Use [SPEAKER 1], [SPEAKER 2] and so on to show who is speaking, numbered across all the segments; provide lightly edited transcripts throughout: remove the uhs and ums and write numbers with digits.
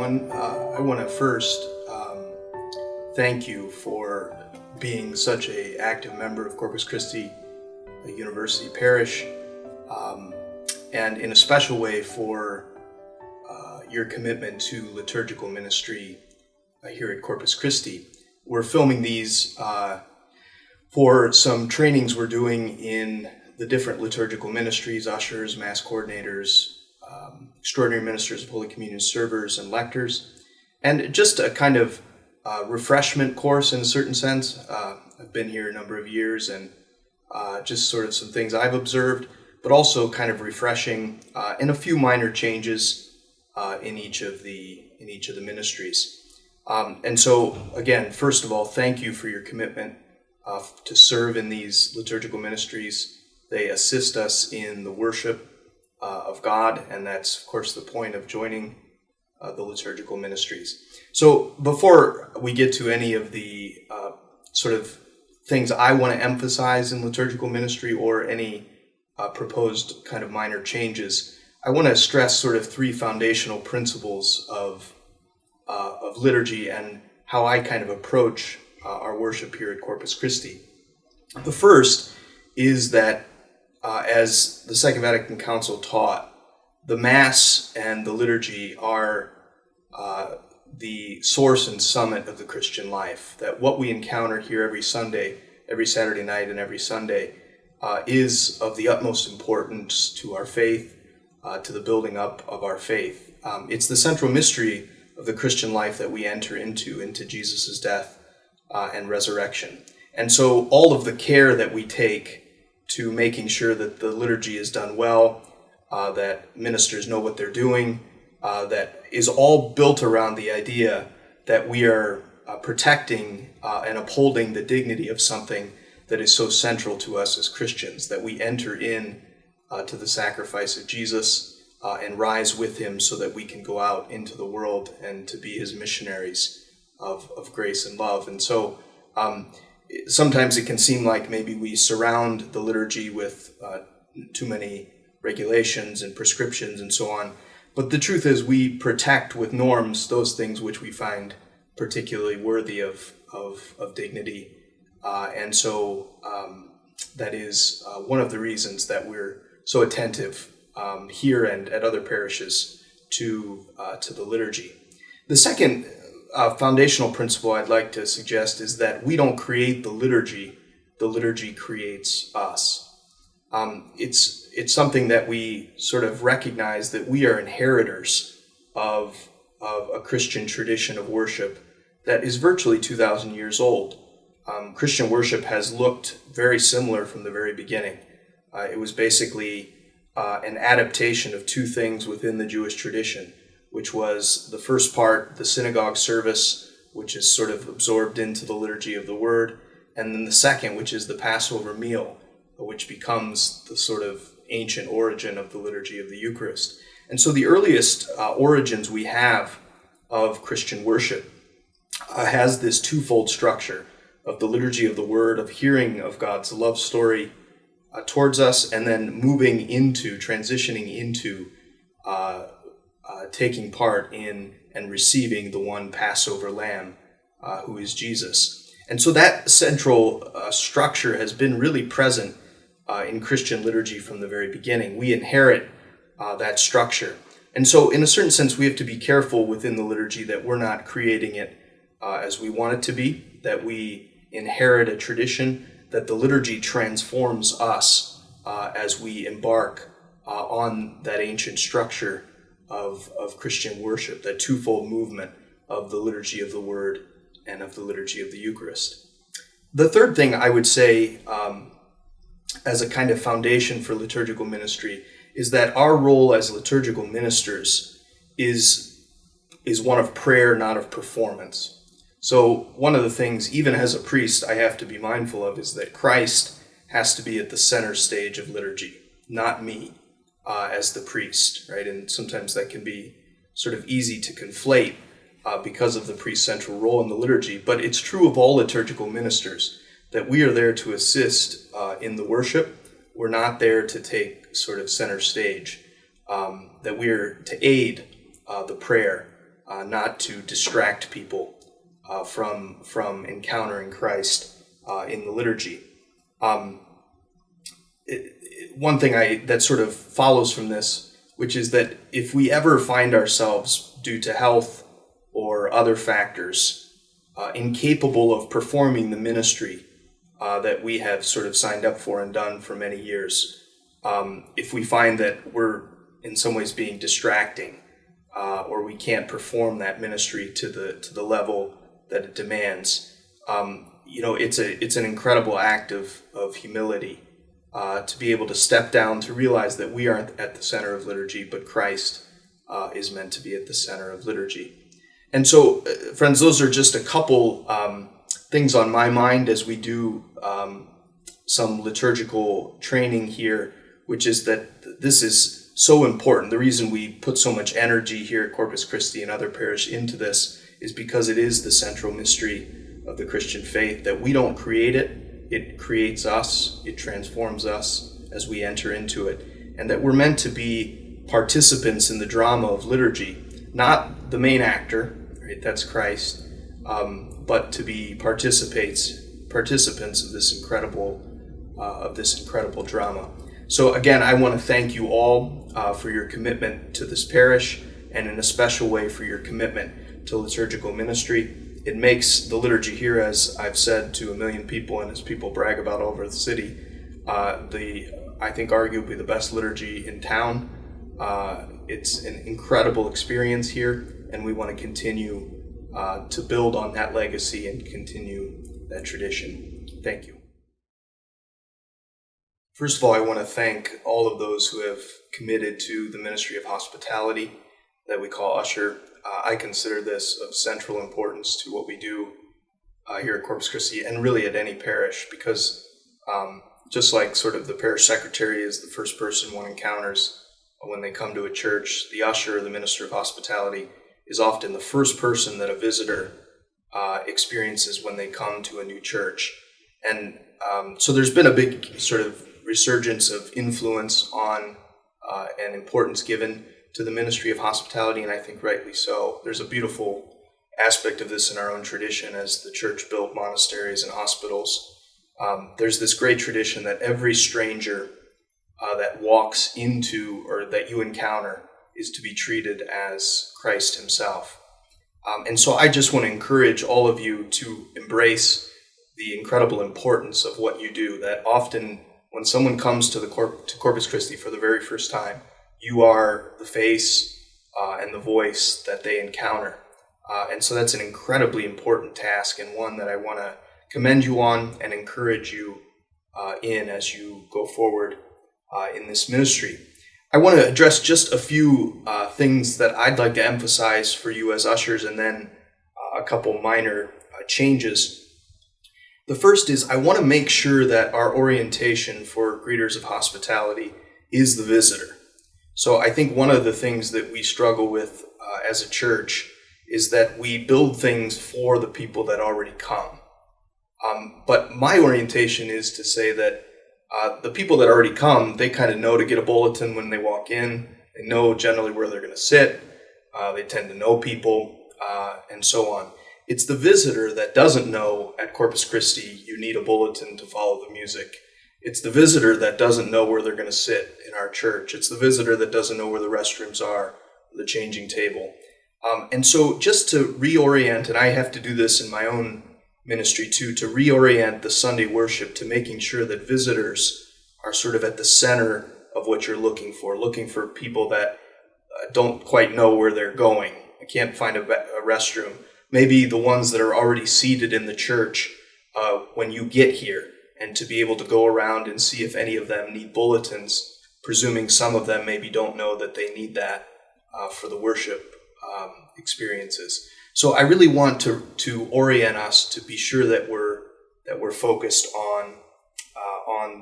[SPEAKER 1] everyone. I want to first thank you for being such an active member of Corpus Christi University Parish, and in a special way for your commitment to liturgical ministry here at Corpus Christi. We're filming these for some trainings we're doing in the different liturgical ministries: ushers, mass coordinators, extraordinary ministers of Holy Communion servers, and lectors, and just a kind of refreshment course in a certain sense. I've been here a number of years, and just sort of some things I've observed, but also kind of refreshing, and a few minor changes in each of the ministries. And so, again, first of all, thank you for your commitment to serve in these liturgical ministries. They assist us in the worship of God, and that's, of course, the point of joining the liturgical ministries. So before we get to any of the sort of things I want to emphasize in liturgical ministry or any proposed kind of minor changes, I want to stress sort of three foundational principles of liturgy and how I kind of approach our worship here at Corpus Christi. The first is that as the Second Vatican Council taught, the Mass and the liturgy are the source and summit of the Christian life. That what we encounter here every Sunday, every Saturday night and every Sunday is of the utmost importance to our faith, to the building up of our faith. It's the central mystery of the Christian life that we enter into Jesus' death and resurrection. And so all of the care that we take to making sure that the liturgy is done well, that ministers know what they're doing, that is all built around the idea that we are protecting and upholding the dignity of something that is so central to us as Christians, that we enter in to the sacrifice of Jesus and rise with him so that we can go out into the world and to be his missionaries of grace and love. And so sometimes it can seem like maybe we surround the liturgy with too many regulations and prescriptions and so on. But the truth is we protect with norms those things which we find particularly worthy of dignity. And so that is one of the reasons that we're so attentive here and at other parishes to the liturgy. The second foundational principle I'd like to suggest is that we don't create the liturgy creates us. It's something that we sort of recognize that we are inheritors of a Christian tradition of worship that is virtually 2,000 years old. Christian worship has looked very similar from the very beginning. It was basically an adaptation of two things within the Jewish tradition, which was the first part, the synagogue service, which is sort of absorbed into the liturgy of the Word, and then the second, which is the Passover meal, which becomes the sort of ancient origin of the liturgy of the Eucharist. And so the earliest origins we have of Christian worship has this twofold structure of the liturgy of the Word, of hearing of God's love story towards us, and then transitioning into taking part in and receiving the one Passover lamb who is Jesus. And so that central structure has been really present in Christian liturgy from the very beginning. We inherit that structure. And so in a certain sense, we have to be careful within the liturgy that we're not creating it as we want it to be, that we inherit a tradition, that the liturgy transforms us as we embark on that ancient structure of Christian worship, that twofold movement of the liturgy of the Word and of the liturgy of the Eucharist. The third thing I would say as a kind of foundation for liturgical ministry is that our role as liturgical ministers is one of prayer, not of performance. So one of the things, even as a priest, I have to be mindful of is that Christ has to be at the center stage of liturgy, not me as the priest, right? And sometimes that can be sort of easy to conflate because of the priest's central role in the liturgy. But it's true of all liturgical ministers that we are there to assist in the worship. We're not there to take sort of center stage, that we are to aid the prayer not to distract people from encountering Christ in the liturgy. One thing that sort of follows from this, which is that if we ever find ourselves, due to health or other factors, incapable of performing the ministry that we have sort of signed up for and done for many years, if we find that we're in some ways being distracting, or we can't perform that ministry to the level that it demands, it's an incredible act of humility to be able to step down, to realize that we aren't at the center of liturgy, but Christ is meant to be at the center of liturgy. And so, friends, those are just a couple things on my mind as we do some liturgical training here, which is that this is so important. The reason we put so much energy here at Corpus Christi and other parish into this is because it is the central mystery of the Christian faith, that we don't create it, it creates us, it transforms us as we enter into it, and that we're meant to be participants in the drama of liturgy, not the main actor, right? That's Christ, but to be participants of this incredible drama. So again, I want to thank you all for your commitment to this parish, and in a special way for your commitment to liturgical ministry. It makes the liturgy here, as I've said to 1 million people and as people brag about all over the city, I think arguably the best liturgy in town. It's an incredible experience here, and we want to continue to build on that legacy and continue that tradition. Thank you. First of all, I want to thank all of those who have committed to the ministry of hospitality that we call Usher. I consider this of central importance to what we do here at Corpus Christi, and really at any parish, because just like sort of the parish secretary is the first person one encounters when they come to a church, the usher, the minister of hospitality, is often the first person that a visitor experiences when they come to a new church. And so there's been a big sort of resurgence of influence on and importance given to the ministry of hospitality, and I think rightly so. There's a beautiful aspect of this in our own tradition as the church built monasteries and hospitals. There's this great tradition that every stranger that walks into or that you encounter is to be treated as Christ himself. And so I just want to encourage all of you to embrace the incredible importance of what you do, that often when someone comes to Corpus Christi for the very first time, you are the face and the voice that they encounter. And so that's an incredibly important task, and one that I want to commend you on and encourage you in as you go forward in this ministry. I want to address just a few things that I'd like to emphasize for you as ushers, and then a couple minor changes. The first is I want to make sure that our orientation for greeters of hospitality is the visitor. So I think one of the things that we struggle with as a church is that we build things for the people that already come. But my orientation is to say that the people that already come, they kind of know to get a bulletin when they walk in. They know generally where they're going to sit. They tend to know people, and so on. It's the visitor that doesn't know at Corpus Christi you need a bulletin to follow the music. It's the visitor that doesn't know where they're going to sit in our church. It's the visitor that doesn't know where the restrooms are, the changing table. And so just to reorient, and I have to do this in my own ministry too, to reorient the Sunday worship to making sure that visitors are sort of at the center of what you're looking for people that don't quite know where they're going. I can't find a restroom. Maybe the ones that are already seated in the church when you get here, and to be able to go around and see if any of them need bulletins, presuming some of them maybe don't know that they need that for the worship experiences. So I really want to orient us to be sure that we're focused on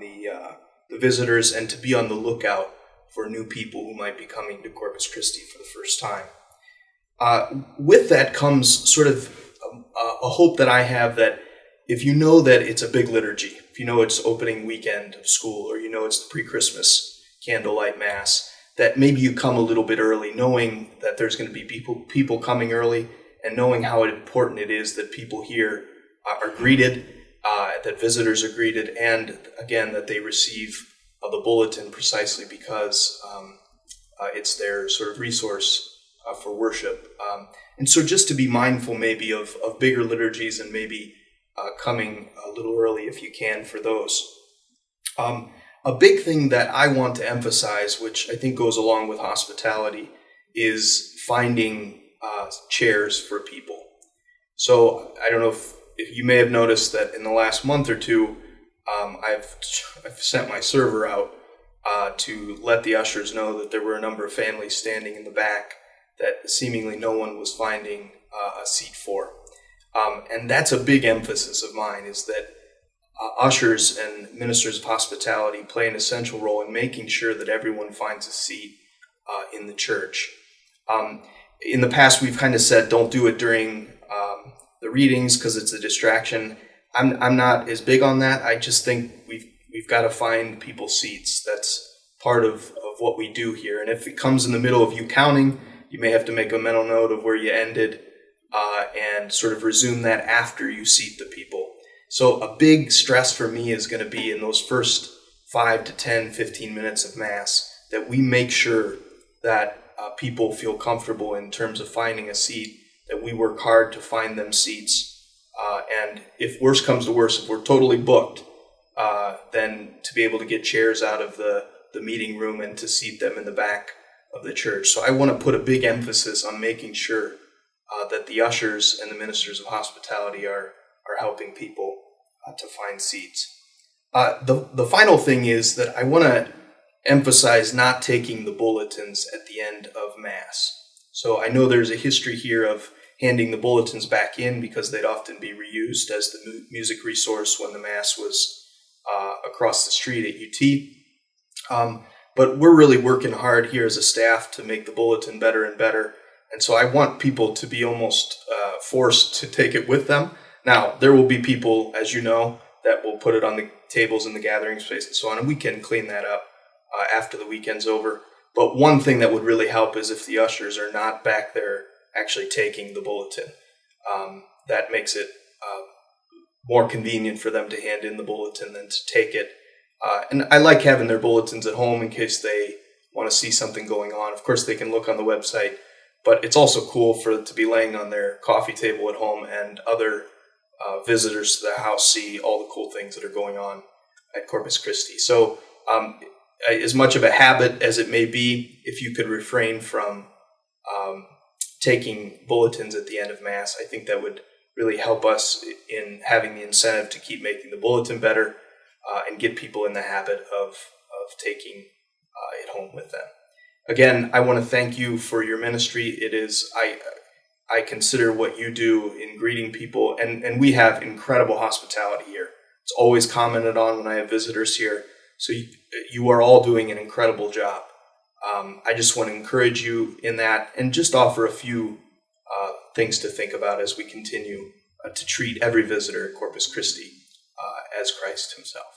[SPEAKER 1] the visitors, and to be on the lookout for new people who might be coming to Corpus Christi for the first time. With that comes sort of a hope that I have that if you know that it's a big liturgy, if you know it's opening weekend of school, or you know it's the pre-Christmas candlelight mass, that maybe you come a little bit early, knowing that there's going to be people coming early, and knowing how important it is that people here are greeted, that visitors are greeted, and again, that they receive the bulletin precisely because it's their sort of resource for worship. And so just to be mindful maybe of bigger liturgies and maybe coming a little early if you can for those. A big thing that I want to emphasize, which I think goes along with hospitality, is finding chairs for people. So I don't know if you may have noticed that in the last month or two, I've sent my server out to let the ushers know that there were a number of families standing in the back that seemingly no one was finding a seat for. And that's a big emphasis of mine, is that ushers and ministers of hospitality play an essential role in making sure that everyone finds a seat in the church. In the past, we've kind of said don't do it during the readings because it's a distraction. I'm not as big on that. I just think we've got to find people seats. That's part of what we do here. And if it comes in the middle of you counting, you may have to make a mental note of where you ended and sort of resume that after you seat the people. So a big stress for me is going to be in those first 5 to 10, 15 minutes of Mass that we make sure that people feel comfortable in terms of finding a seat, that we work hard to find them seats. And if worse comes to worse, if we're totally booked, then to be able to get chairs out of the meeting room and to seat them in the back of the church. So I want to put a big emphasis on making sure that the ushers and the ministers of hospitality are helping people to find seats. The final thing is that I want to emphasize not taking the bulletins at the end of Mass. So I know there's a history here of handing the bulletins back in because they'd often be reused as the music resource when the Mass was across the street at UT. But we're really working hard here as a staff to make the bulletin better and better. And so I want people to be almost forced to take it with them. Now, there will be people, as you know, that will put it on the tables in the gathering space and so on, and we can clean that up after the weekend's over. But one thing that would really help is if the ushers are not back there actually taking the bulletin. That makes it more convenient for them to hand in the bulletin than to take it. And I like having their bulletins at home in case they want to see something going on. Of course, they can look on the website, but it's also cool for it to be laying on their coffee table at home and other visitors to the house see all the cool things that are going on at Corpus Christi. So as much of a habit as it may be, if you could refrain from taking bulletins at the end of Mass, I think that would really help us in having the incentive to keep making the bulletin better and get people in the habit of taking it home with them. Again, I want to thank you for your ministry. It is, I consider what you do in greeting people, and we have incredible hospitality here. It's always commented on when I have visitors here. So you are all doing an incredible job. I just want to encourage you in that and just offer a few things to think about as we continue to treat every visitor at Corpus Christi as Christ himself.